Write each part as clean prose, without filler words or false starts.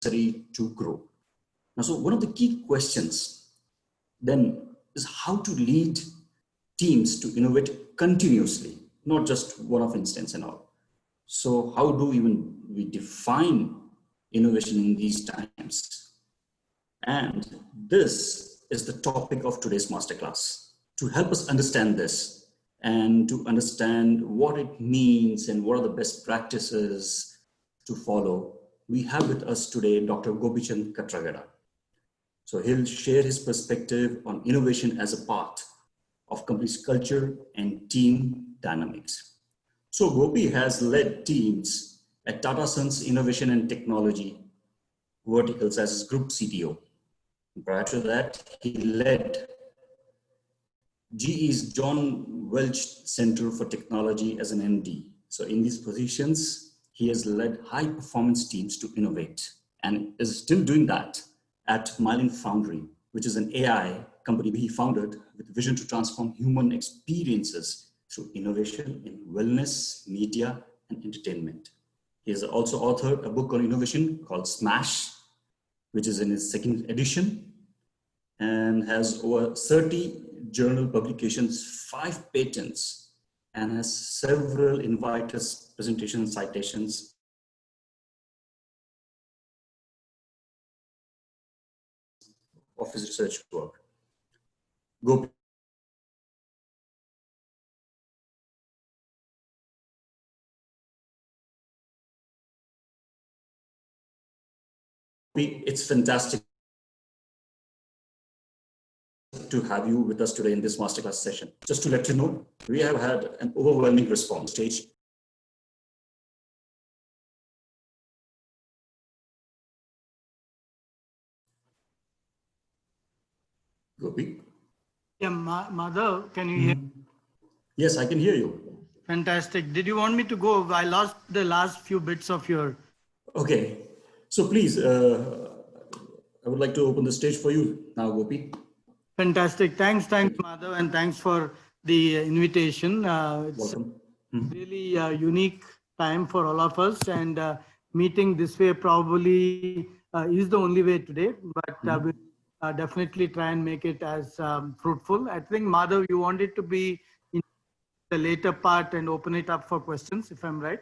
necessary to grow. Now, so one of the key questions then is how to lead teams to innovate continuously, not just one-off instance and all. So how do we define innovation in these times? And this is the topic of today's masterclass. To help us understand this and to understand what it means and what are the best practices to follow, we have with us today Dr. Gopichand Katragada. So he'll share his perspective on innovation as a part of company's culture and team dynamics. So Gopi has led teams at Tata Sons Innovation and Technology verticals as his group CTO. Prior to that, he led GE's John Welch Center for Technology as an MD. So in these positions, he has led high performance teams to innovate and is still doing that at Mylan Foundry, which is an AI company he founded with a vision to transform human experiences through innovation in wellness, media, and entertainment. He has also authored a book on innovation called Smash, which is in his second edition, and has over 30 journal publications, 5 patents, and has several inviters, presentations, citations. Of his research work. Gopi. It's fantastic to have you with us today in this masterclass session. Just to let you know, we have had an overwhelming response stage. Gopi? Yeah, Madhav, can you hear? Yes, I can hear you. Fantastic. Did you want me to go? I lost the last few bits of your... Okay. So please, I would like to open the stage for you now, Gopi. Fantastic. Thanks, Madhav, and thanks for the invitation. It's Welcome. Really a unique time for all of us, and meeting this way probably is the only way today, but we'll definitely try and make it as fruitful. I think, Madhav, you wanted to be in the later part and open it up for questions, if I'm right?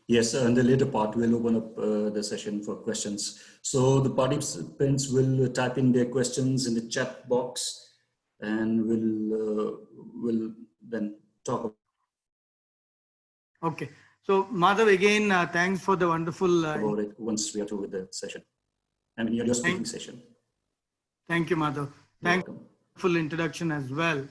Yes, in the later part, we'll open up the session for questions. So the participants will type in their questions in the chat box, and we'll then talk. Okay. So Madhav, again, thanks for the wonderful... about it once we are through with the session. I mean, your speaking session. Thank you, Madhav. Thank you for the full introduction as well.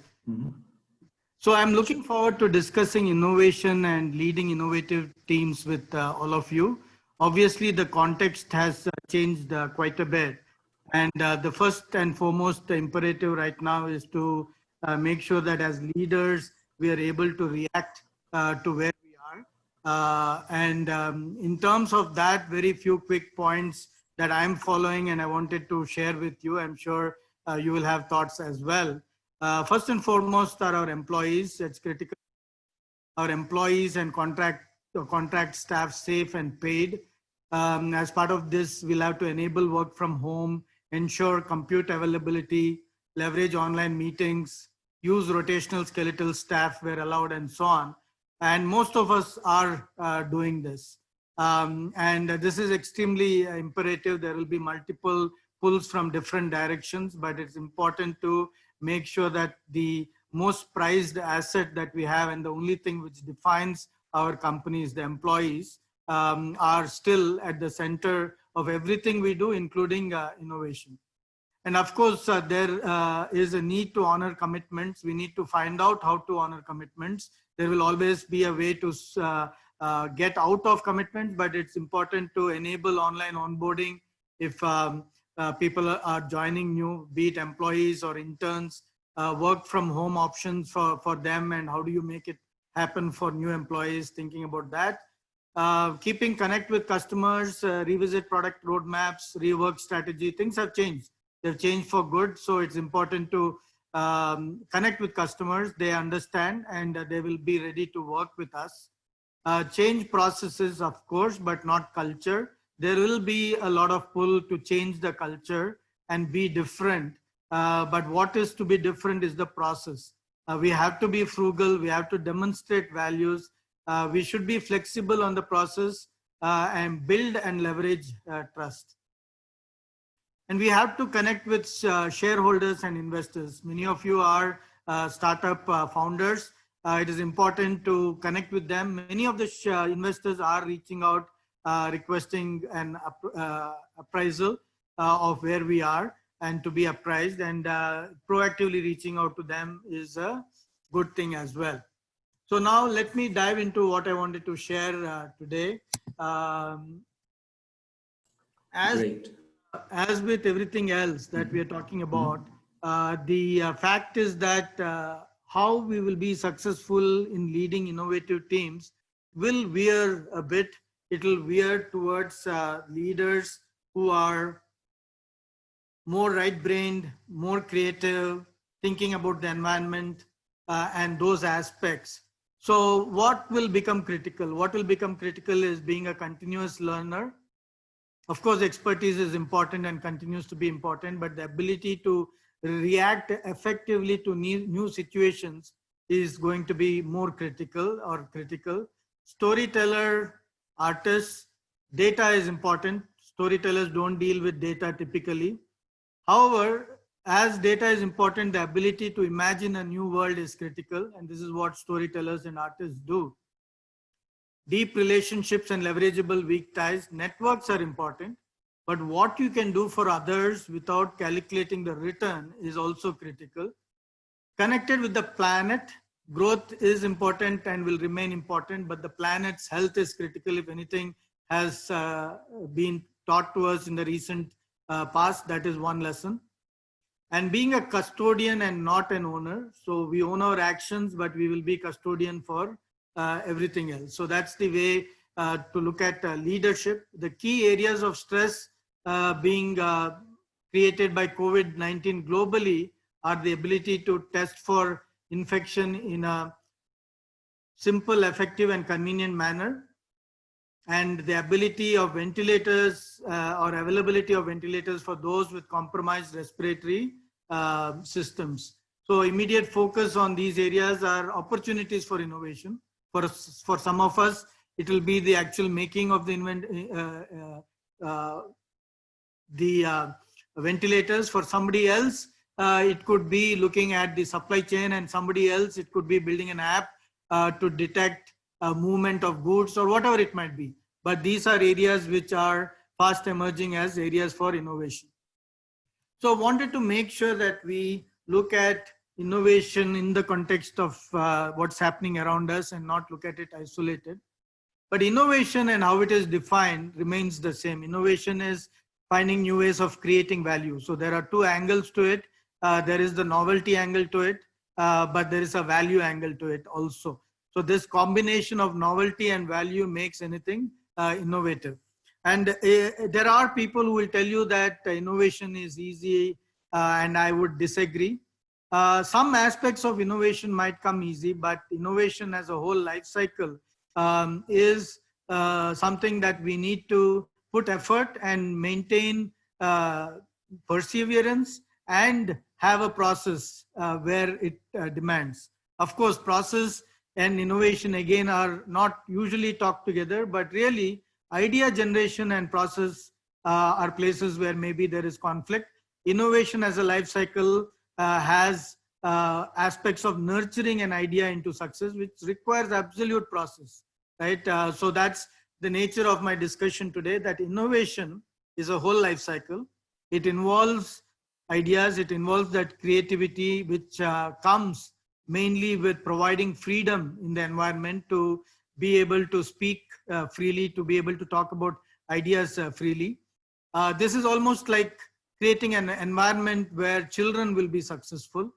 So I'm looking forward to discussing innovation and leading innovative teams with all of you. Obviously, the context has changed quite a bit. And the first and foremost imperative right now is to make sure that as leaders, we are able to react to where we are. In terms of that, very few quick points that I'm following and I wanted to share with you. I'm sure you will have thoughts as well. First and foremost are our employees. It's critical. Our employees and contract staff safe and paid. As part of this, we'll have to enable work from home, ensure compute availability, leverage online meetings, use rotational skeletal staff where allowed, and so on. And most of us are doing this. And this is extremely imperative. There will be multiple pulls from different directions, but it's important to make sure that the most prized asset that we have and the only thing which defines our companies, the employees, are still at the center of everything we do, including innovation. And of course, there is a need to honor commitments. We need to find out how to honor commitments. There will always be a way to get out of commitments, but it's important to enable online onboarding. If people are joining new, be it employees or interns, work from home options for them, and how do you make it happen for new employees, thinking about that. Keeping connect with customers, revisit product roadmaps, rework strategy. Things have changed. They've changed for good. So it's important to connect with customers. They understand and they will be ready to work with us. Change processes, of course, but not culture. there will be a lot of pull to change the culture and be different. But what is to be different is the process. We have to be frugal. We have to demonstrate values. We should be flexible on the process and build and leverage trust. And we have to connect with shareholders and investors. Many of you are startup founders. It is important to connect with them. Many of the investors are reaching out, requesting an appraisal of where we are and to be apprised, and proactively reaching out to them is a good thing as well. So now let me dive into what I wanted to share today. As with everything else that we are talking about, the fact is that how we will be successful in leading innovative teams will veer a bit. It will veer towards leaders who are more right-brained, more creative, thinking about the environment and those aspects. So what will become critical? What will become critical is being a continuous learner. Of course, expertise is important and continues to be important, but the ability to react effectively to new situations is going to be more critical or critical. Storyteller, artists, data is important. Storytellers don't deal with data typically. However, as data is important, the ability to imagine a new world is critical, and this is what storytellers and artists do. Deep relationships and leverageable weak ties. Networks are important, but what you can do for others without calculating the return is also critical. Connected with the planet, growth is important and will remain important, but the planet's health is critical. If anything has been taught to us in the recent past, that is one lesson. And being a custodian and not an owner. So we own our actions, but we will be custodian for everything else. So that's the way to look at leadership. The key areas of stress being created by COVID-19 globally are the ability to test for infection in a simple, effective, and convenient manner, and the ability of ventilators or availability of ventilators for those with compromised respiratory systems. So immediate focus on these areas are opportunities for innovation. For some of us, it will be the actual making of the ventilators. For somebody else, it could be looking at the supply chain, and somebody else, it could be building an app to detect movement of goods or whatever it might be. But these are areas which are fast emerging as areas for innovation. So I wanted to make sure that we look at innovation in the context of what's happening around us and not look at it isolated. But innovation and how it is defined remains the same. Innovation is finding new ways of creating value. So there are two angles to it. There is the novelty angle to it, but there is a value angle to it also. So this combination of novelty and value makes anything innovative. And there are people who will tell you that innovation is easy, and I would disagree. Some aspects of innovation might come easy, but innovation as a whole life cycle is something that we need to put effort and maintain perseverance and have a process where it demands. Of course, process and innovation again are not usually talked together, but really idea generation and process are places where maybe there is conflict. Innovation as a life cycle has aspects of nurturing an idea into success, which requires absolute process, right? So that's the nature of my discussion today, that innovation is a whole life cycle. It involves ideas, it involves that creativity, which comes mainly with providing freedom in the environment to be able to speak freely, to be able to talk about ideas freely. This is almost like creating an environment where children will be successful.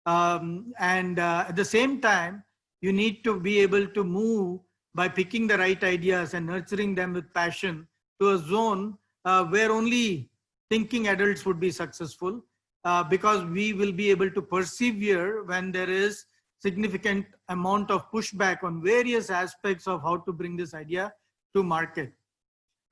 At the same time, you need to be able to move by picking the right ideas and nurturing them with passion to a zone where only thinking adults would be successful, because we will be able to persevere when there is significant amount of pushback on various aspects of how to bring this idea to market.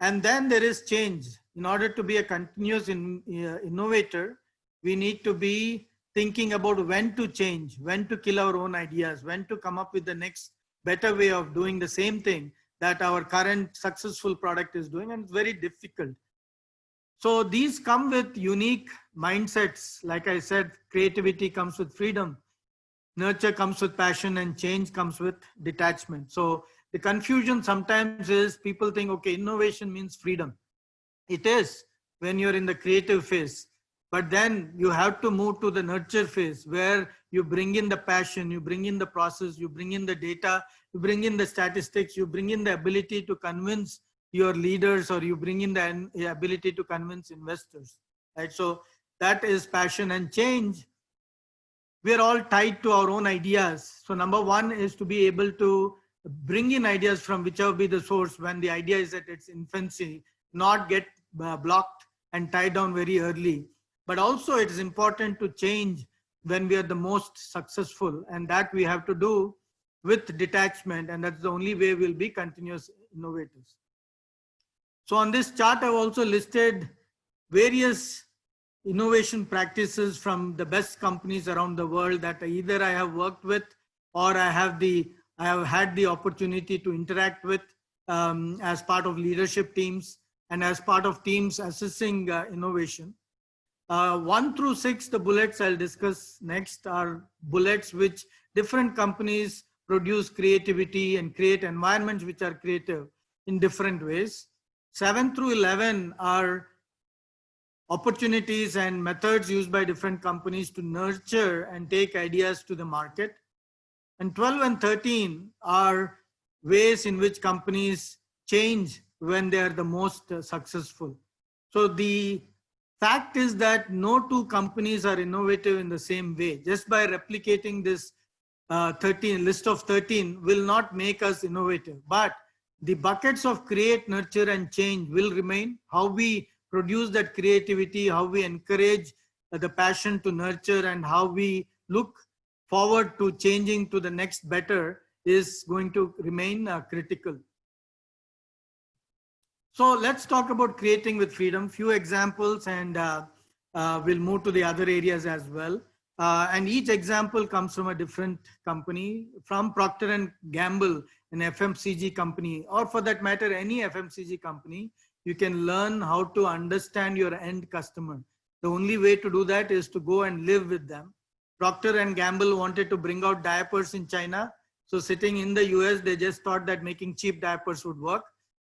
And then there is change. In order to be a continuous innovator, we need to be thinking about when to change, when to kill our own ideas, when to come up with the next better way of doing the same thing that our current successful product is doing, and it's very difficult. So these come with unique mindsets. Like I said, creativity comes with freedom, nurture comes with passion, and change comes with detachment. So the confusion sometimes is people think, okay, innovation means freedom. It is when you're in the creative phase, but then you have to move to the nurture phase where you bring in the passion, you bring in the process, you bring in the data, you bring in the statistics, you bring in the ability to convince your leaders, or you bring in the ability to convince investors, right? So that is passion. And change, we're all tied to our own ideas. So number one is to be able to bring in ideas from whichever be the source when the idea is at its infancy, not get blocked and tied down very early. But also it is important to change when we are the most successful, and that we have to do with detachment, and that's the only way we'll be continuous innovators. So on this chart, I've also listed various innovation practices from the best companies around the world that either I have worked with or I have had the opportunity to interact with as part of leadership teams and as part of teams assessing innovation. 1 through 6, the bullets I'll discuss next, are bullets which different companies produce creativity and create environments which are creative in different ways. 7 through 11 are opportunities and methods used by different companies to nurture and take ideas to the market. And 12 and 13 are ways in which companies change when they are the most successful. So the fact is that no two companies are innovative in the same way. Just by replicating this list of 13 will not make us innovative, but the buckets of create, nurture, and change will remain. How we produce that creativity, how we encourage the passion to nurture, and how we look forward to changing to the next better is going to remain critical. So let's talk about creating with freedom. Few examples, and we'll move to the other areas as well. And each example comes from a different company. From Procter & Gamble, an FMCG company, or for that matter, any FMCG company, you can learn how to understand your end customer. The only way to do that is to go and live with them. Procter & Gamble wanted to bring out diapers in China. So sitting in the US, they just thought that making cheap diapers would work.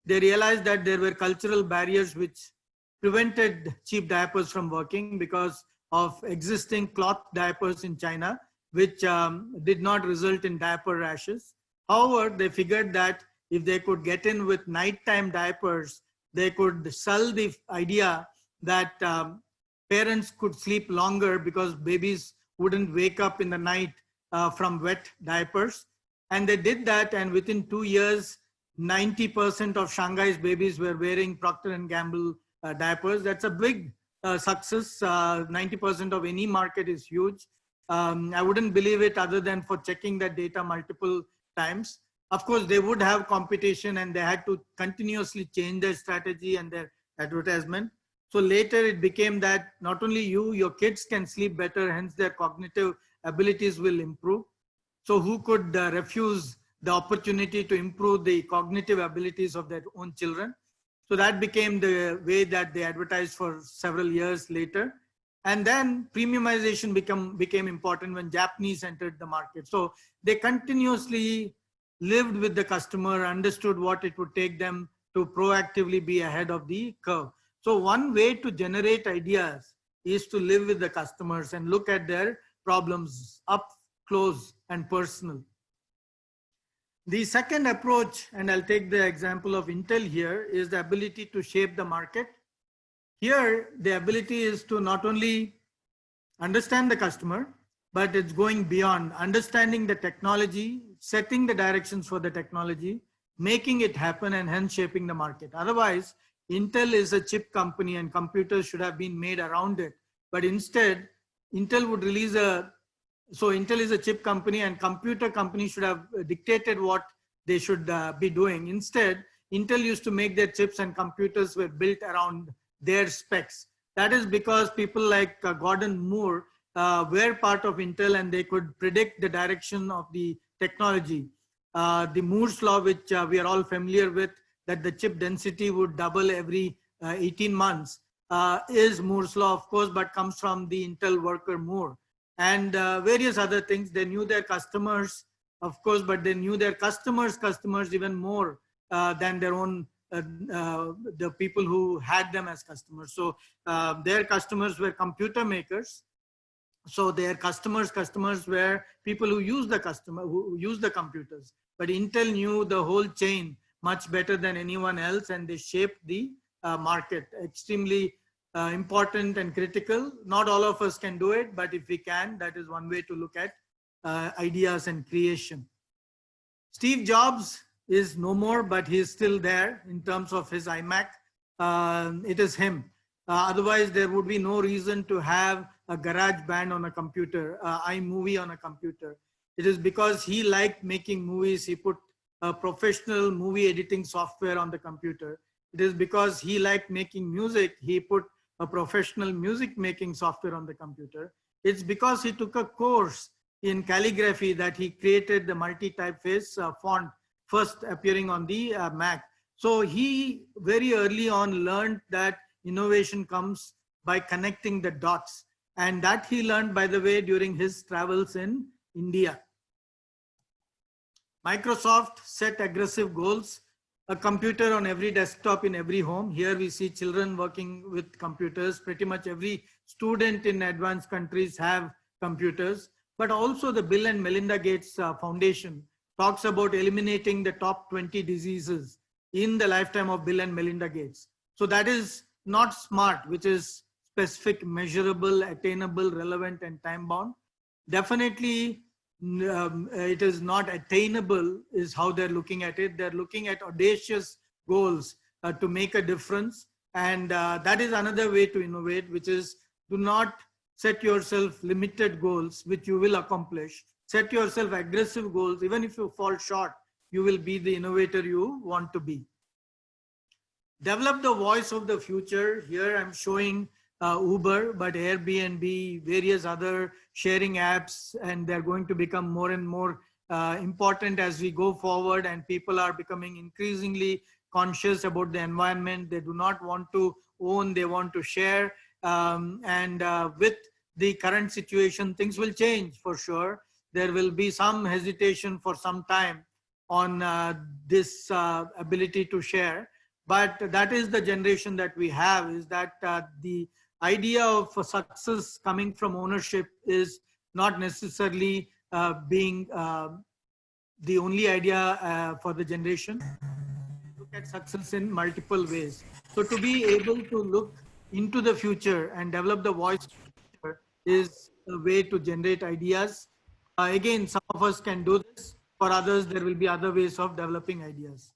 They realized that there were cultural barriers which prevented cheap diapers from working because of existing cloth diapers in China, which did not result in diaper rashes. However, they figured that if they could get in with nighttime diapers, they could sell the idea that parents could sleep longer because babies wouldn't wake up in the night from wet diapers. And they did that, and within 2 years, 90% of Shanghai's babies were wearing Procter & Gamble diapers. That's a big success. 90% of any market is huge. I wouldn't believe it other than for checking that data multiple times. Of course, they would have competition and they had to continuously change their strategy and their advertisement. So later it became that not only your kids can sleep better, hence their cognitive abilities will improve. So who could refuse the opportunity to improve the cognitive abilities of their own children? So that became the way that they advertised for several years later. And then premiumization became important when Japanese entered the market. So they continuously lived with the customer, understood what it would take them to proactively be ahead of the curve. So one way to generate ideas is to live with the customers and look at their problems up close and personal. The second approach, and I'll take the example of Intel here, is the ability to shape the market. Here, the ability is to not only understand the customer, but it's going beyond understanding the technology, setting the directions for the technology, making it happen, and hence shaping the market. Otherwise, Intel is a chip company and computers should have been made around it. But instead, Intel would release so Intel is a chip company and computer companies should have dictated what they should be doing. Instead, Intel used to make their chips and computers were built around their specs. That is because people like Gordon Moore were part of Intel and they could predict the direction of the technology. The Moore's law, which we are all familiar with, that the chip density would double every 18 months, is Moore's law, of course, but comes from the Intel worker Moore. And various other things. They knew their customers, of course, but they knew their customers even more than their own, the people who had them as customers. So their customers were computer makers. So their customers were people who use the computers. But Intel knew the whole chain much better than anyone else, and they shaped the market. Extremely important and critical. Not all of us can do it, but if we can, that is one way to look at ideas and creation. Steve Jobs is no more, but he's still there in terms of his iMac. It is him. Otherwise, there would be no reason to have a garage band on a computer, iMovie on a computer. It is because he liked making movies. He put a professional movie editing software on the computer. It is because he liked making music. He put a professional music making software on the computer. It's because he took a course in calligraphy that he created the multi-typeface font first appearing on the Mac. So he very early on learned that innovation comes by connecting the dots. And that he learned, by the way, during his travels in India. Microsoft set aggressive goals, a computer on every desktop in every home. Here we see children working with computers. Pretty much every student in advanced countries have computers. But also the Bill and Melinda Gates Foundation talks about eliminating the top 20 diseases in the lifetime of Bill and Melinda Gates. So that is not SMART, which is specific, measurable, attainable, relevant, and time-bound. Definitely, it is not attainable is how they're looking at it. They're looking at audacious goals to make a difference. And that is another way to innovate, which is do not set yourself limited goals, which you will accomplish. Set yourself aggressive goals. Even if you fall short, you will be the innovator you want to be. Develop the voice of the future. Here I'm showing Uber, but Airbnb, various other sharing apps, and they're going to become more and more important as we go forward, and people are becoming increasingly conscious about the environment. They do not want to own, they want to share. With the current situation, things will change for sure. There will be some hesitation for some time on this ability to share. But that is the generation that we have, is that the idea of success coming from ownership is not necessarily being the only idea for the generation. Look at success in multiple ways. So to be able to look into the future and develop the voice of the future is a way to generate ideas. Again, some of us can do this. For others, there will be other ways of developing ideas.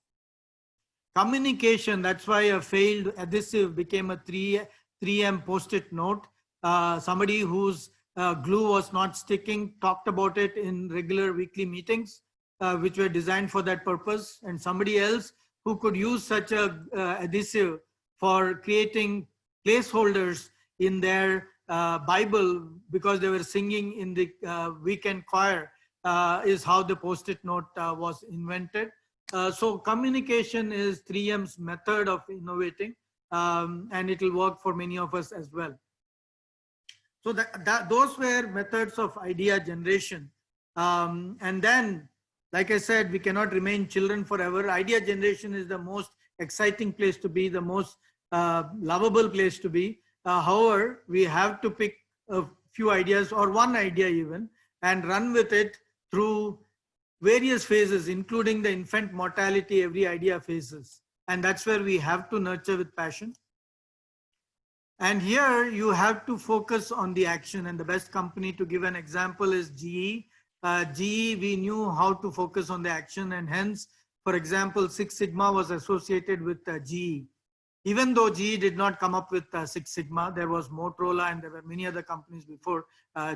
Communication, that's why a failed adhesive became a 3M post-it note. Somebody whose glue was not sticking talked about it in regular weekly meetings, which were designed for that purpose. And somebody else who could use such a adhesive for creating placeholders in their Bible because they were singing in the weekend choir is how the post-it note was invented. So communication is 3M's method of innovating, and it will work for many of us as well. So those were methods of idea generation. And then, like I said, we cannot remain children forever. Idea generation is the most exciting place to be, the most lovable place to be. However, we have to pick a few ideas or one idea even and run with it through various phases, including the infant mortality every idea faces. And that's where we have to nurture with passion. And here you have to focus on the action, and the best company to give an example is GE. GE, we knew how to focus on the action, and hence, for example, Six Sigma was associated with GE. Even though GE did not come up with Six Sigma, there was Motorola and there were many other companies before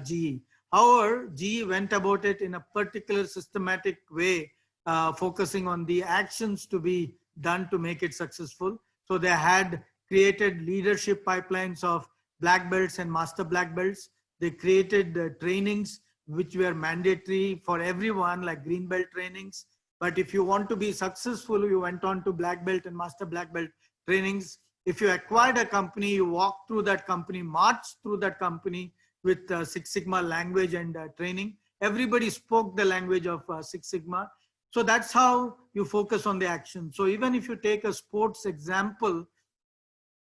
GE. However, GE went about it in a particular systematic way, focusing on the actions to be done to make it successful. So they had created leadership pipelines of black belts and master black belts. They created trainings which were mandatory for everyone, like green belt trainings. But if you want to be successful, you went on to black belt and master black belt trainings. If you acquired a company, you walked through that company, marched through that company with Six Sigma language and training. Everybody spoke the language of Six Sigma. So that's how you focus on the action. So even if you take a sports example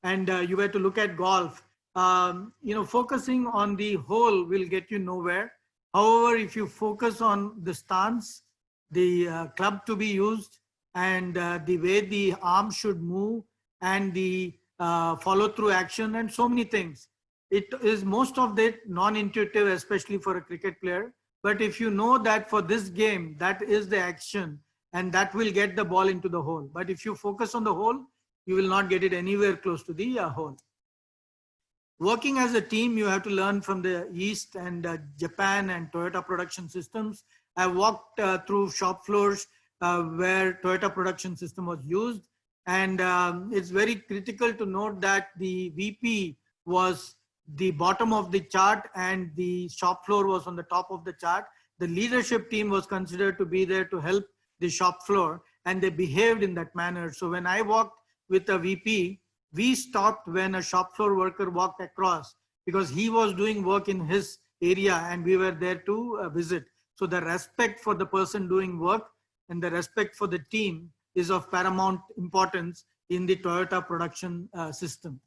and you were to look at golf, focusing on the whole will get you nowhere. However, if you focus on the stance, the club to be used, and the way the arm should move, and the follow-through action, and so many things, it is most of that non-intuitive, especially for a cricket player. But if you know that for this game, that is the action, and that will get the ball into the hole. But if you focus on the hole, you will not get it anywhere close to the hole. Working as a team, you have to learn from the East and Japan and Toyota Production Systems. I walked through shop floors where Toyota Production System was used. And it's very critical to note that the VP was the bottom of the chart and the shop floor was on the top of the chart. The leadership team was considered to be there to help the shop floor, and they behaved in that manner. So when I walked with a VP, we stopped when a shop floor worker walked across because he was doing work in his area and we were there to visit. So the respect for the person doing work and the respect for the team is of paramount importance in the Toyota production system.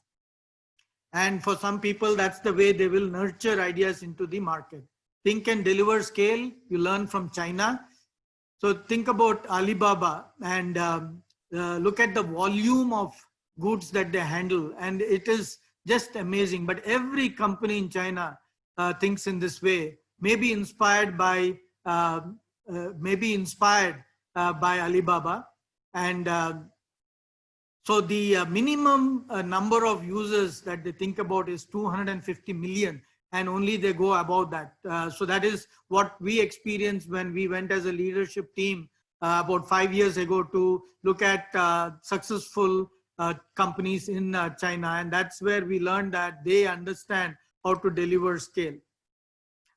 And for some people, that's the way they will nurture ideas into the market. Think and deliver scale, you learn from China. So think about Alibaba and look at the volume of goods that they handle, and it is just amazing. But every company in China thinks in this way, maybe inspired by Alibaba. And so the minimum number of users that they think about is 250 million, and only they go about that. So that is what we experienced when we went as a leadership team about 5 years ago to look at successful companies in China. And that's where we learned that they understand how to deliver scale.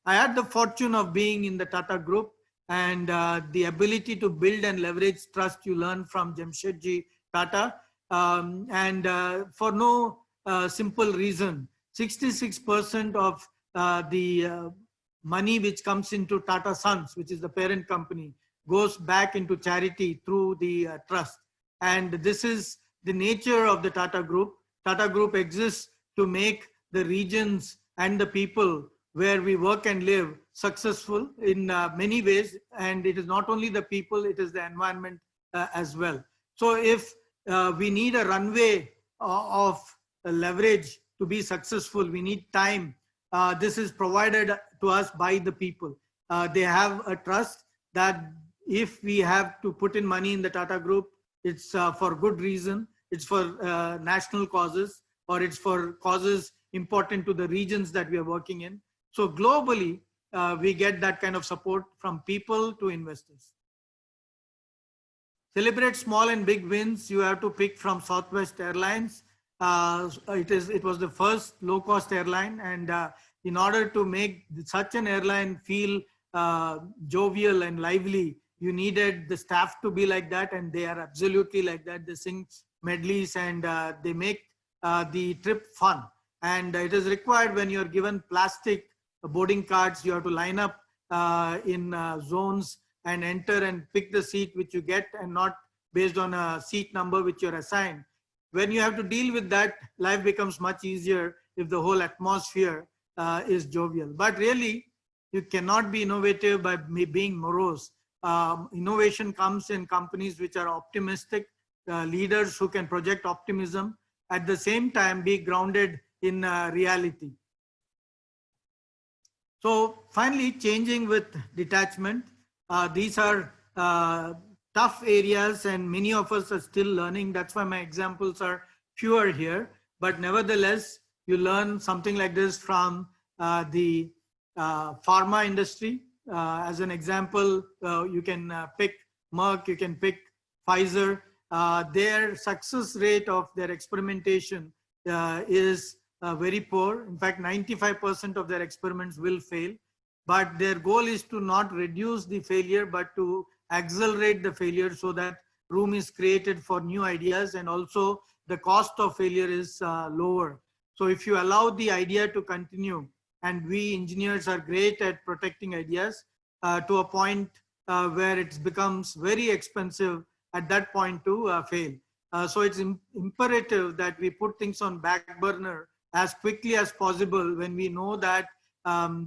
I had the fortune of being in the Tata Group, and the ability to build and leverage trust you learn from Jamshedji Tata. For no simple reason, 66% of the money which comes into Tata Sons, which is the parent company, goes back into charity through the trust. And this is the nature of the Tata Group. Tata Group exists to make the regions and the people where we work and live successful in many ways. And it is not only the people, it is the environment as well. So if we need a runway of leverage to be successful, we need time. This is provided to us by the people. They have a trust that if we have to put in money in the Tata Group, it's for good reason. It's for national causes, or it's for causes important to the regions that we are working in. So globally, we get that kind of support from people to investors. Celebrate small and big wins. You have to pick from Southwest Airlines. It was the first low-cost airline, and in order to make such an airline feel jovial and lively, you needed the staff to be like that, and they are absolutely like that. They sing medleys and they make the trip fun. And it is required when you're given plastic boarding cards, you have to line up in zones and enter and pick the seat which you get, and not based on a seat number which you're assigned. When you have to deal with that, life becomes much easier if the whole atmosphere is jovial. But really, you cannot be innovative by being morose. Innovation comes in companies which are optimistic, leaders who can project optimism, at the same time be grounded in reality. So finally, changing with detachment. These are tough areas, and many of us are still learning. That's why my examples are fewer here. But nevertheless, you learn something like this from the pharma industry. As an example, you can pick Merck, you can pick Pfizer. their success rate of their experimentation is very poor. In fact, 95% of their experiments will fail. But their goal is to not reduce the failure, but to accelerate the failure so that room is created for new ideas, and also the cost of failure is lower. So if you allow the idea to continue, and we engineers are great at protecting ideas to a point where it becomes very expensive at that point to fail. So it's imperative that we put things on back burner as quickly as possible when we know that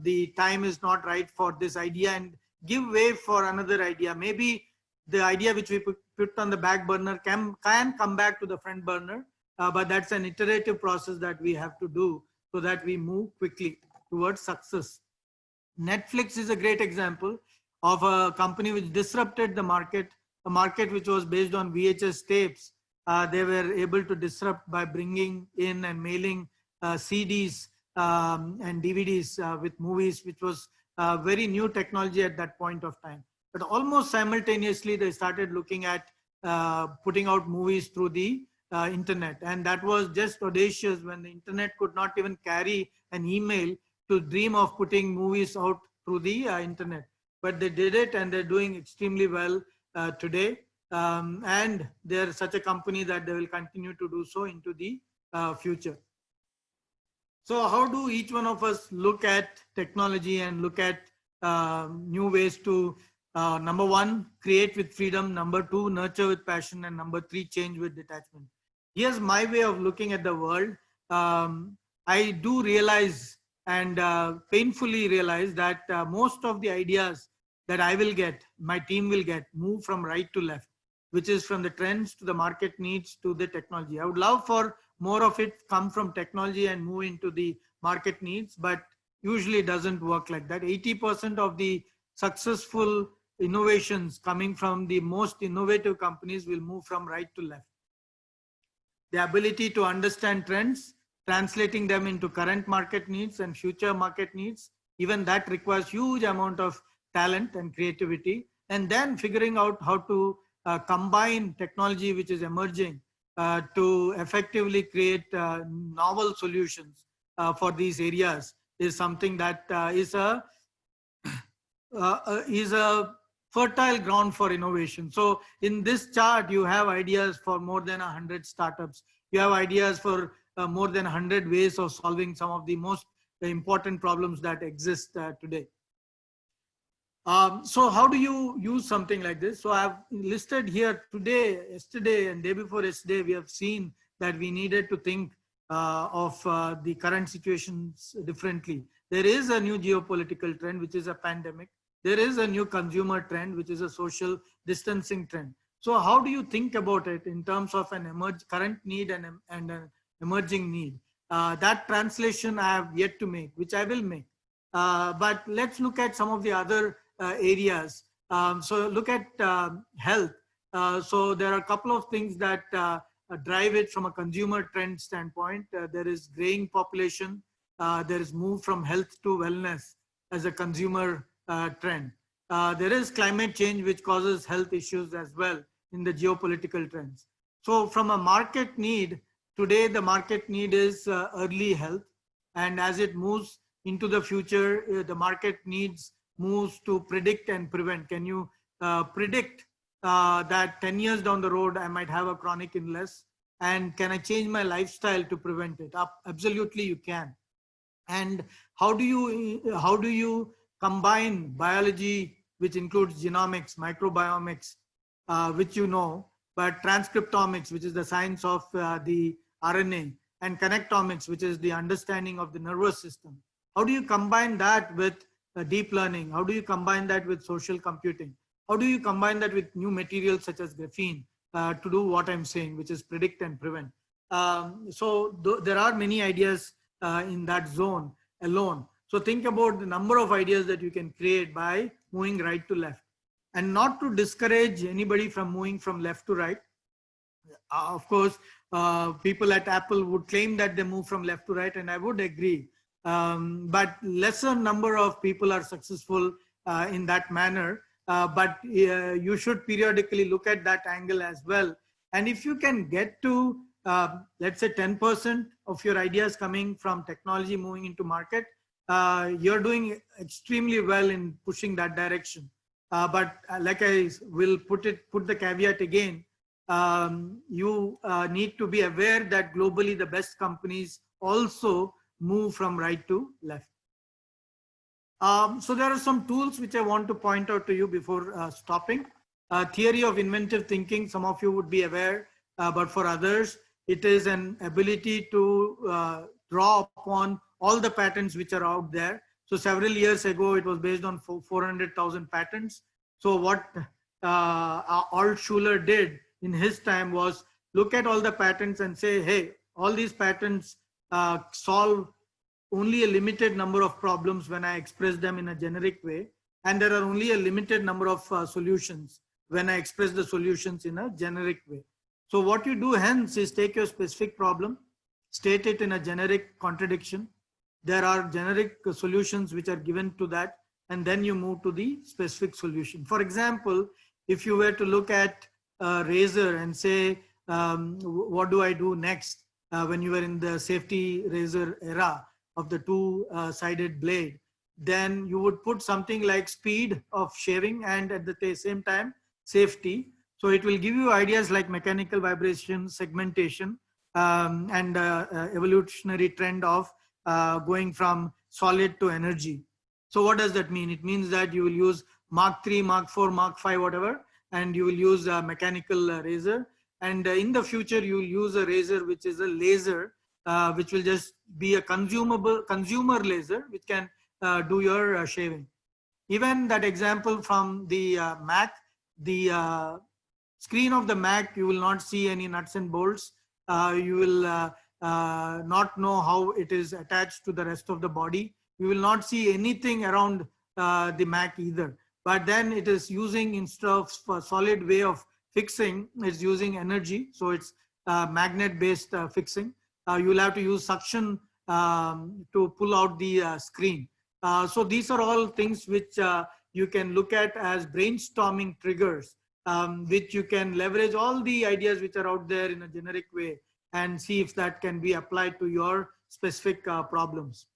the time is not right for this idea, and give way for another idea. Maybe the idea which we put on the back burner can come back to the front burner, but that's an iterative process that we have to do so that we move quickly towards success. Netflix is a great example of a company which disrupted the market, a market which was based on VHS tapes. They were able to disrupt by bringing in and mailing CDs and DVDs with movies, which was very new technology at that point of time. But almost simultaneously, they started looking at putting out movies through the internet. And that was just audacious when the internet could not even carry an email to dream of putting movies out through the internet. But they did it, and they're doing extremely well today. And they're such a company that they will continue to do so into the future. So how do each one of us look at technology and look at new ways to, number one, create with freedom, number two, nurture with passion, and number three, change with detachment? Here's my way of looking at the world. I do realize, and painfully realize, that most of the ideas that I will get, my team will get, move from right to left, which is from the trends to the market needs to the technology. I would love for more of it come from technology and move into the market needs, but usually it doesn't work like that. 80% of the successful innovations coming from the most innovative companies will move from right to left. The ability to understand trends, translating them into current market needs and future market needs, even that requires huge amount of talent and creativity. And then figuring out how to combine technology which is emerging to effectively create novel solutions for these areas is something that is a fertile ground for innovation. So in this chart, you have ideas for more than 100 startups. You have ideas for more than 100 ways of solving some of the most important problems that exist today. So how do you use something like this? So I've listed here today, yesterday, and day before yesterday, we have seen that we needed to think of the current situations differently. There is a new geopolitical trend, which is a pandemic. There is a new consumer trend, which is a social distancing trend. So how do you think about it in terms of an current need and an emerging need? That translation I have yet to make, which I will make. But let's look at some of the other areas. So look at health. So there are a couple of things that drive it from a consumer trend standpoint. There is graying population. There is move from health to wellness as a consumer trend. There is climate change, which causes health issues as well in the geopolitical trends. So from a market need, today the market need is early health. And as it moves into the future, the market needs moves to predict and prevent. Can you predict that 10 years down the road, I might have a chronic illness? And can I change my lifestyle to prevent it? Absolutely, you can. And how do you combine biology, which includes genomics, microbiomics, which you know, but transcriptomics, which is the science of the RNA, and connectomics, which is the understanding of the nervous system? How do you combine that with deep learning? How do you combine that with social computing? How do you combine that with new materials such as graphene to do what I'm saying, which is predict and prevent? So there are many ideas in that zone alone. So think about the number of ideas that you can create by moving right to left. And not to discourage anybody from moving from left to right. Of course, people at Apple would claim that they move from left to right, and I would agree. But lesser number of people are successful in that manner. But you should periodically look at that angle as well, And if you can get to, let's say 10% of your ideas coming from technology moving into market, you're doing extremely well in pushing that direction. But like I will put the caveat again, you need to be aware that globally the best companies also move from right to left. So there are some tools which I want to point out to you before stopping. Theory of inventive thinking, some of you would be aware, but for others, it is an ability to draw upon all the patents which are out there. So several years ago, it was based on 400,000 patents. So what Altshuler did in his time was look at all the patents and say, hey, all these patents solve only a limited number of problems when I express them in a generic way. And there are only a limited number of solutions when I express the solutions in a generic way. So what you do hence is take your specific problem, state it in a generic contradiction. There are generic solutions which are given to that, and then you move to the specific solution. For example, if you were to look at a razor and say, what do I do next when you were in the safety razor era of the two-sided blade, then you would put something like speed of shaving and at the same time safety. So it will give you ideas like mechanical vibration, segmentation, and evolutionary trend of going from solid to energy. So what does that mean? It means that you will use Mark 3, Mark 4, Mark 5, whatever, and you will use a mechanical razor. And in the future, you will use a razor which is a laser, which will just be a consumer laser, which can do your shaving. Even that example from the Mac, the screen of the Mac, you will not see any nuts and bolts. You will not know how it is attached to the rest of the body. You will not see anything around the Mac either. But then it is using, instead of a solid way of fixing, it's using energy. So it's magnet-based fixing. You will have to use suction to pull out the screen. So these are all things which you can look at as brainstorming triggers, which you can leverage all the ideas which are out there in a generic way and see if that can be applied to your specific problems.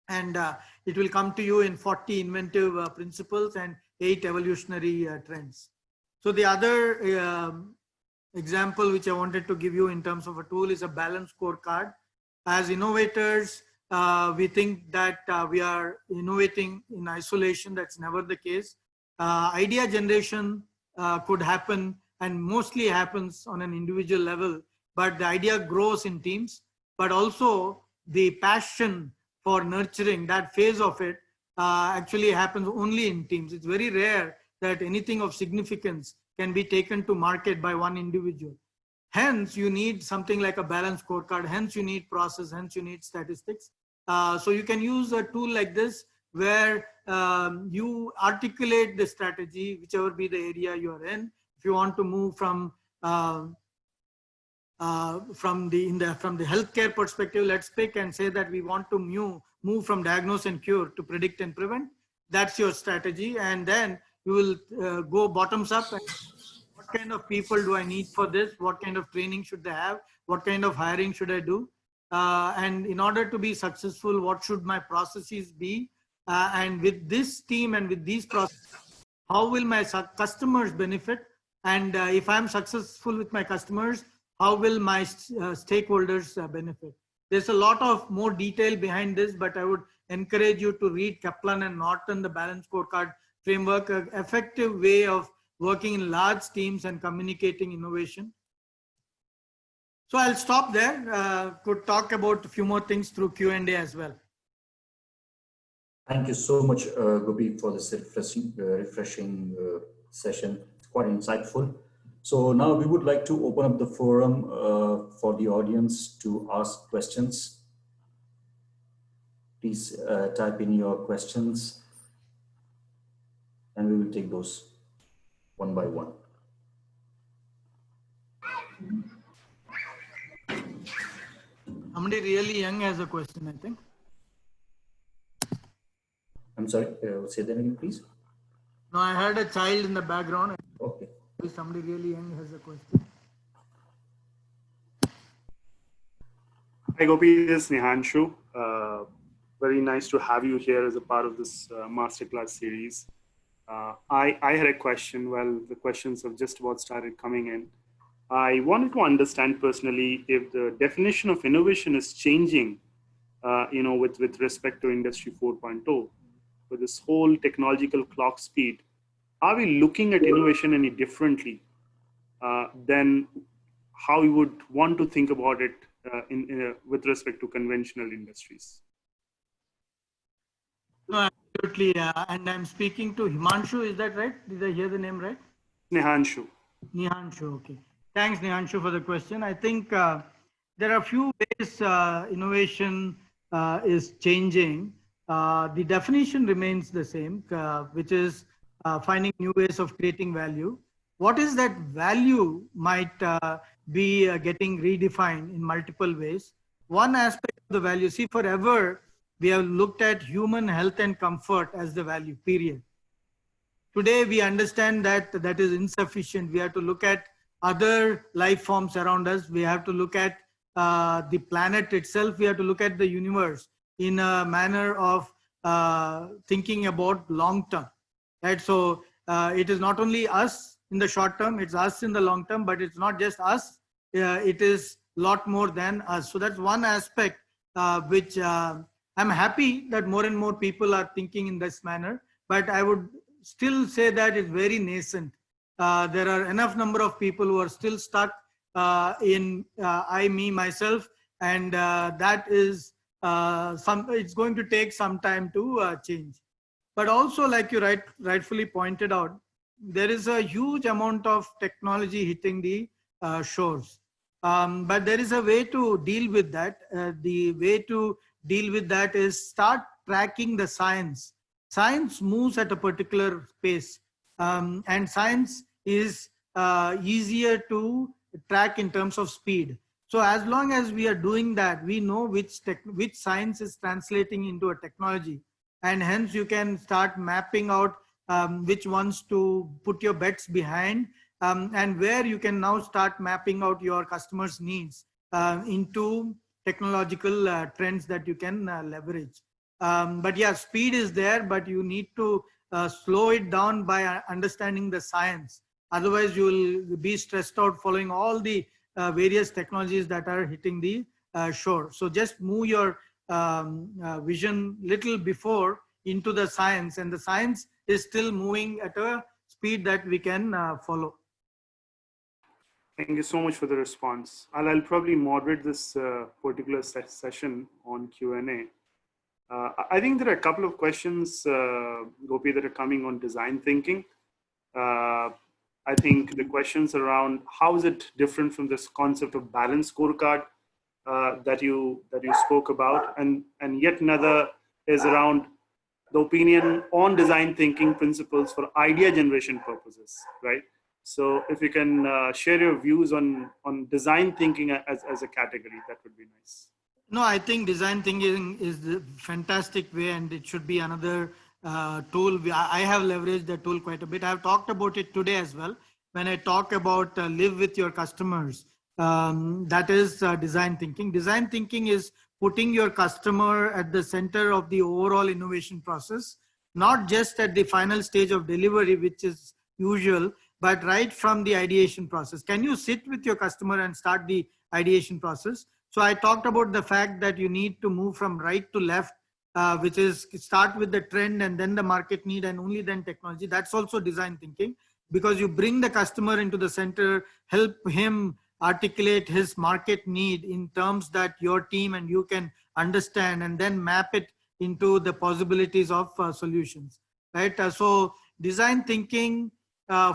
And it will come to you in 40 inventive principles and 8 evolutionary trends. So the other example which I wanted to give you in terms of a tool is a balance scorecard. As innovators, we think that we are innovating in isolation. That's never the case. Idea generation could happen and mostly happens on an individual level, but the idea grows in teams. But also the passion for nurturing that phase of it actually happens only in teams. It's very rare that anything of significance can be taken to market by one individual. Hence, you need something like a balance scorecard. Hence, you need process. Hence, you need statistics. So you can use a tool like this where you articulate the strategy, whichever be the area you are in. If you want to move from the healthcare perspective, let's pick and say that we want to move from diagnose and cure to predict and prevent. That's your strategy, and then you will go bottoms up. And what kind of people do I need for this? What kind of training should they have? What kind of hiring should I do? And in order to be successful, what should my processes be? And with this team and with these processes, how will my customers benefit? And if I'm successful with my customers, how will my stakeholders benefit? There's a lot of more detail behind this, but I would encourage you to read Kaplan and Norton, the Balance Scorecard Framework, an effective way of working in large teams and communicating innovation. So I'll stop there. Could talk about a few more things through Q&A as well. Thank you so much, Gopi, for this refreshing session. It's quite insightful. So now we would like to open up the forum for the audience to ask questions. Please type in your questions and we will take those one by one. Somebody really young has a question, I think. I'm sorry, say that again, please. No, I heard a child in the background. Okay. Somebody really young has a question. Hi Gopi, this is Nihanshu. Very nice to have you here as a part of this masterclass series. I had a question. Well, the questions have just about started coming in. I wanted to understand personally if the definition of innovation is changing, with respect to Industry 4.0, with this whole technological clock speed. Are we looking at innovation any differently than how you would want to think about it with respect to conventional industries? No, absolutely. And I'm speaking to Himanshu. Is that right? Did I hear the name right? Nihanshu. Nihanshu. Okay. Thanks, Nihanshu, for the question. I think there are a few ways innovation is changing. The definition remains the same, which is finding new ways of creating value. What is that value might be getting redefined in multiple ways. One aspect of the value, see, forever we have looked at human health and comfort as the value, period. Today we understand that that is insufficient. We have to look at other life forms around us. We have to look at the planet itself. We have to look at the universe in a manner of thinking about long term, right? So it is not only us in the short term, it's us in the long term, but it's not just us. It is a lot more than us. So that's one aspect which I'm happy that more and more people are thinking in this manner, but I would still say that it's very nascent. There are enough number of people who are still stuck in I, me, myself, and that is it's going to take some time to change. But also, like you rightfully pointed out, there is a huge amount of technology hitting the shores. But there is a way to deal with that. The way to deal with that is start tracking the science. Science moves at a particular pace, and science is easier to track in terms of speed. So as long as we are doing that, we know which science is translating into a technology, and hence you can start mapping out which ones to put your bets behind, and where you can now start mapping out your customers' needs into technological trends that you can leverage. But yeah, speed is there, but you need to slow it down by understanding the science. Otherwise, you will be stressed out following all the various technologies that are hitting the shore. So just move your vision little before into the science, and the science is still moving at a speed that we can follow. Thank you so much for the response. I'll probably moderate this particular session on Q&A. I think there are a couple of questions, Gopi, that are coming on design thinking. I think the questions around how is it different from this concept of balanced scorecard that you spoke about, and yet another is around the opinion on design thinking principles for idea generation purposes, right? So if you can share your views on design thinking as a category, that would be nice. No, I think design thinking is a fantastic way, and it should be another tool. I have leveraged the tool quite a bit. I've talked about it today as well. When I talk about live with your customers, that is design thinking. Design thinking is putting your customer at the center of the overall innovation process, not just at the final stage of delivery, which is usual, but right from the ideation process. Can you sit with your customer and start the ideation process? So I talked about the fact that you need to move from right to left, which is start with the trend and then the market need and only then technology. That's also design thinking, because you bring the customer into the center, help him articulate his market need in terms that your team and you can understand, and then map it into the possibilities of solutions, right? So design thinking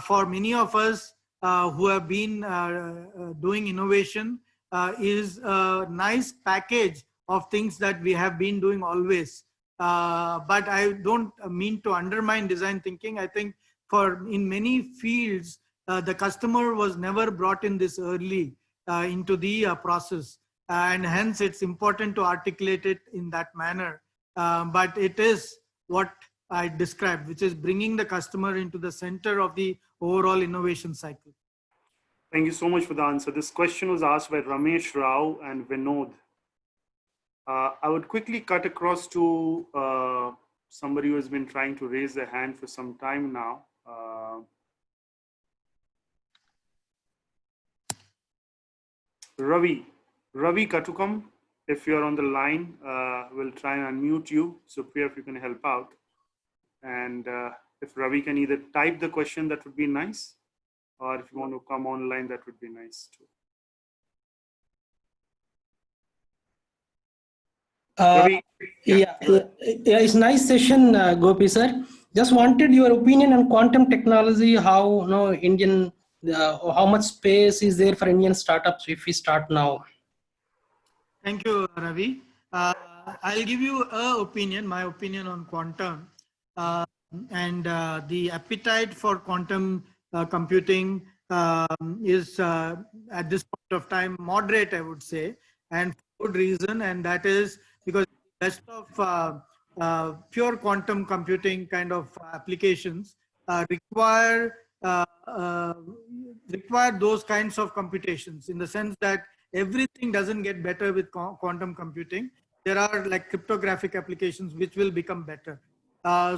for many of us who have been doing innovation is a nice package of things that we have been doing always. But I don't mean to undermine design thinking. I think in many fields, the customer was never brought in this early into the process. And hence it's important to articulate it in that manner. But it is what I described, which is bringing the customer into the center of the overall innovation cycle. Thank you so much for the answer. This question was asked by Ramesh Rao and Vinod. I would quickly cut across to somebody who has been trying to raise their hand for some time now. Ravi Katukam, if you're on the line, we'll try and unmute you. So Priya, if you can help out. And if Ravi can either type the question, that would be nice. Or if you want to come online, that would be nice too. Ravi, yeah, it's nice session, Gopi sir. Just wanted your opinion on quantum technology. How Indian, how much space is there for Indian startups if we start now? Thank you, Ravi. I'll give you my opinion on quantum, and the appetite for quantum computing is at this point of time moderate, I would say, and for good reason, and that is because the rest of pure quantum computing kind of applications require those kinds of computations, in the sense that everything doesn't get better with quantum computing. There are like cryptographic applications which will become better.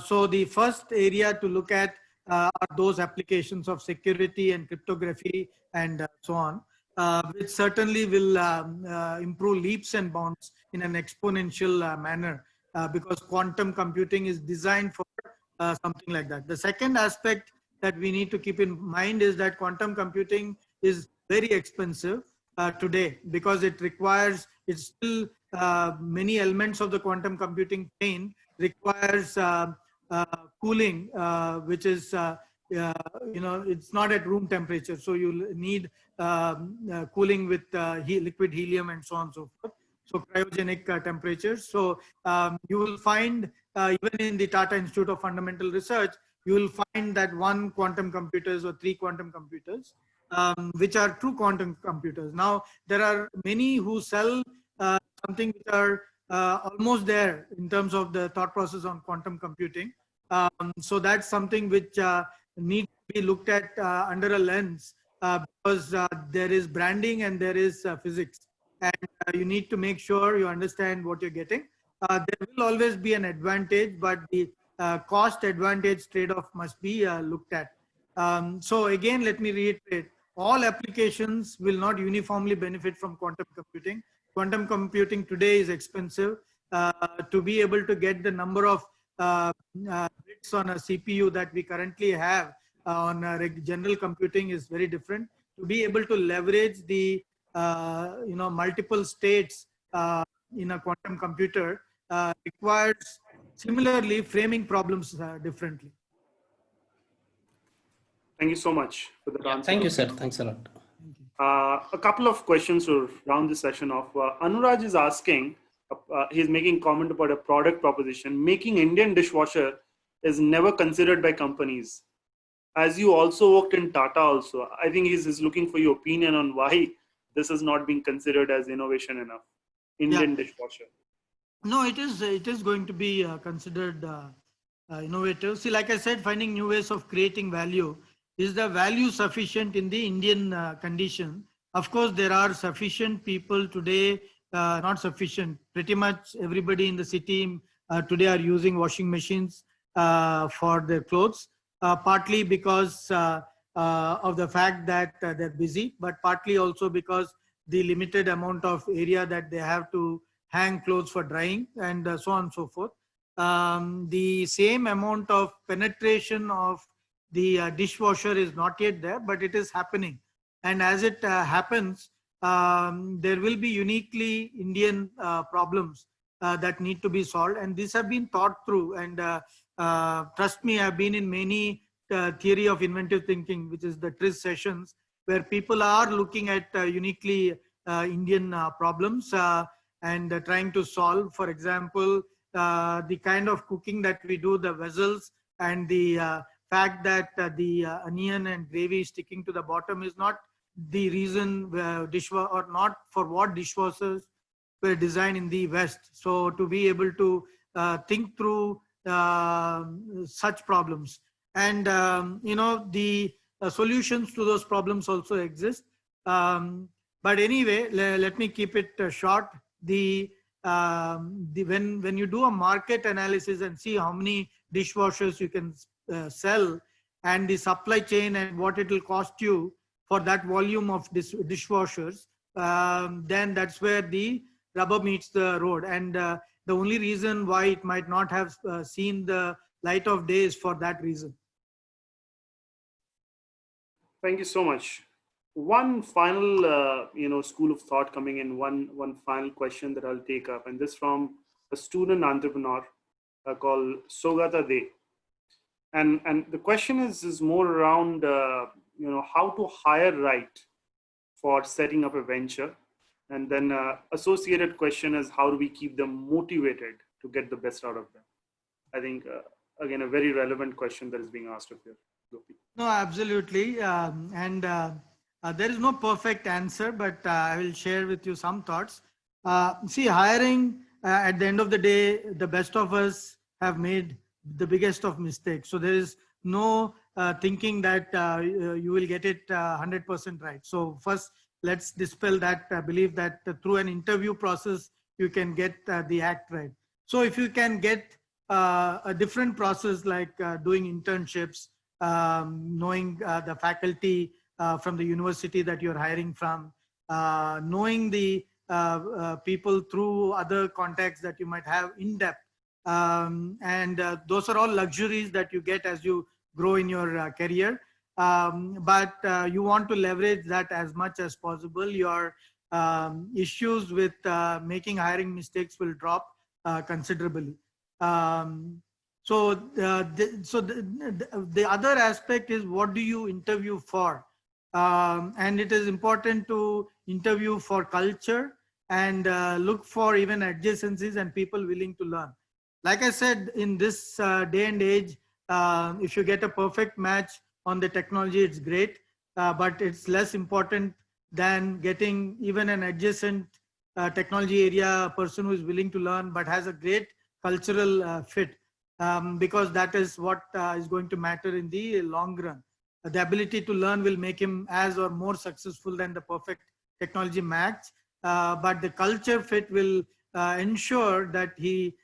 So the first area to look at are those applications of security and cryptography and so on, which certainly will improve leaps and bounds in an exponential manner, because quantum computing is designed for something like that. The second aspect that we need to keep in mind is that quantum computing is very expensive today, because it requires, it's still many elements of the quantum computing chain requires cooling, which is it's not at room temperature, so you need cooling with liquid helium and so on and so forth, so cryogenic temperatures. So you will find even in the Tata Institute of Fundamental Research, you will find that 1 quantum computers or 3 quantum computers, which are true quantum computers. Now, there are many who sell something which are almost there in terms of the thought process on quantum computing. So that's something which needs to be looked at under a lens, because there is branding and there is physics, and you need to make sure you understand what you're getting. There will always be an advantage, but the cost advantage trade-off must be looked at. So again, let me reiterate, all applications will not uniformly benefit from quantum computing. Quantum computing today is expensive. To be able to get the number of bits on a CPU that we currently have on general computing is very different. To be able to leverage the multiple states in a quantum computer requires similarly framing problems differently. thank you so much for the answer. Thank you, sir. Thanks a lot. A couple of questions to round the session off. Anuraj is asking, he's making comment about a product proposition. Making Indian dishwasher is never considered by companies. As you also worked in Tata also, I think he's looking for your opinion on why this is not being considered as innovation enough. Indian dishwasher. No, it is going to be considered innovative. See, like I said, finding new ways of creating value. Is the value sufficient in the Indian condition? Of course, there are sufficient people today, not sufficient. Pretty much everybody in the city today are using washing machines for their clothes, partly because of the fact that they're busy, but partly also because the limited amount of area that they have to hang clothes for drying and so on and so forth. The same amount of penetration of the dishwasher is not yet there, but it is happening. And as it happens, there will be uniquely Indian problems that need to be solved. And these have been thought through. And trust me, I've been in many theory of inventive thinking, which is the TRIZ sessions, where people are looking at uniquely Indian problems and trying to solve. For example, the kind of cooking that we do, the vessels, and the fact that the onion and gravy sticking to the bottom is not the reason or not for what dishwashers were designed in the West. So to be able to think through such problems, and the solutions to those problems also exist. But anyway, let me keep it short. The when you do a market analysis and see how many dishwashers you can sell, and the supply chain and what it will cost you for that volume of dishwashers, then that's where the rubber meets the road. And the only reason why it might not have seen the light of day is for that reason. Thank you so much. One final, school of thought coming in. One final question that I'll take up, and this from a student entrepreneur called Sogata De. And the question is more around how to hire right for setting up a venture, and then associated question is how do we keep them motivated to get the best out of them? I think again a very relevant question that is being asked of you. No, absolutely, there is no perfect answer, but I will share with you some thoughts. See, hiring at the end of the day, the best of us have made the biggest of mistakes. So there is no thinking that you will get it 100% right. So first, let's dispel that belief that through an interview process, you can get the act right. So if you can get a different process like doing internships, knowing the faculty from the university that you're hiring from, knowing the people through other contacts that you might have in depth. And those are all luxuries that you get as you grow in your career. But you want to leverage that as much as possible. Your issues with making hiring mistakes will drop considerably. So the other aspect is, what do you interview for? And it is important to interview for culture and look for even adjacencies and people willing to learn. Like I said, in this day and age, if you get a perfect match on the technology, it's great, but it's less important than getting even an adjacent technology area person who is willing to learn but has a great cultural fit, because that is what is going to matter in the long run. The ability to learn will make him as or more successful than the perfect technology match, but the culture fit will ensure that he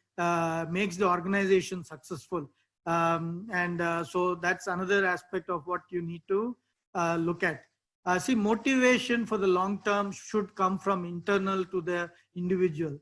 makes the organization successful. So that's another aspect of what you need to look at. See, motivation for the long term should come from internal to the individual.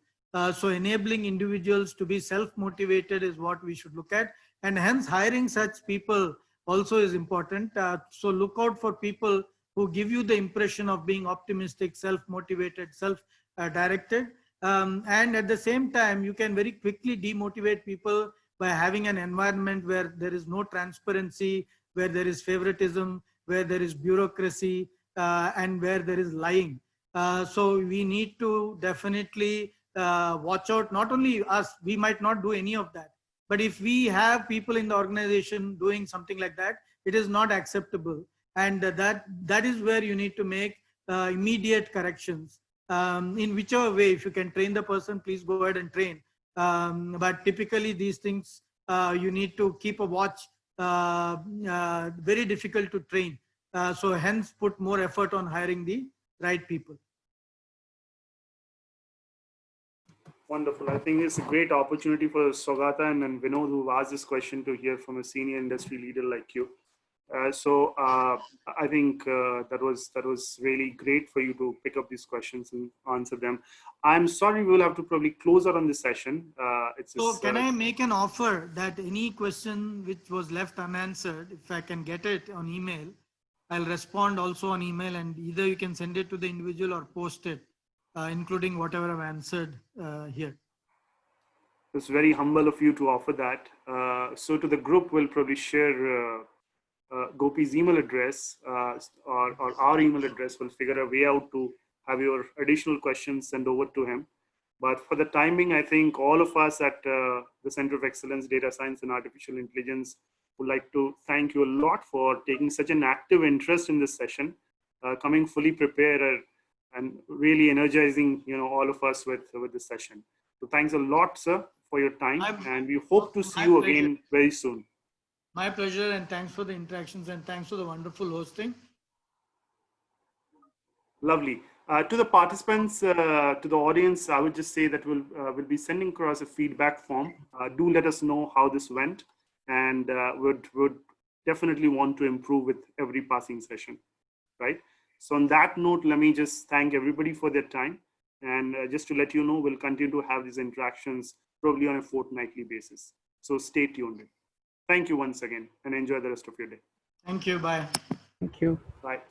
So enabling individuals to be self-motivated is what we should look at, and hence hiring such people also is important. So look out for people who give you the impression of being optimistic, self-motivated, self-directed. And at the same time, you can very quickly demotivate people by having an environment where there is no transparency, where there is favoritism, where there is bureaucracy, and where there is lying. So we need to definitely watch out. Not only us, we might not do any of that, but if we have people in the organization doing something like that, it is not acceptable. And that is where you need to make immediate corrections. In whichever way, if you can train the person, please go ahead and train. But typically these things, you need to keep a watch, very difficult to train. So hence put more effort on hiring the right people. Wonderful. I think it's a great opportunity for Sogata and Vinod, who asked this question, to hear from a senior industry leader like you. So I think that was really great for you to pick up these questions and answer them. I'm sorry, we will have to probably close out on this session. Can I make an offer that any question which was left unanswered, if I can get it on email, I'll respond also on email, and either you can send it to the individual or post it, including whatever I've answered here. It's very humble of you to offer that. So to the group, we'll probably share Gopi's email address, or our email address. We'll figure a way out to have your additional questions sent over to him. But for the timing, I think all of us at the Center of Excellence, Data Science and Artificial Intelligence would like to thank you a lot for taking such an active interest in this session, coming fully prepared and really energizing all of us with this session. So thanks a lot, sir, for your time, and we hope to see you again very soon. My pleasure, and thanks for the interactions, and thanks for the wonderful hosting. Lovely. To the participants, to the audience, I would just say that we'll be sending across a feedback form. Do let us know how this went, and would definitely want to improve with every passing session, right? So on that note, let me just thank everybody for their time. And just to let you know, we'll continue to have these interactions probably on a fortnightly basis. So stay tuned. Thank you once again and enjoy the rest of your day. Thank you. Bye. Thank you. Bye.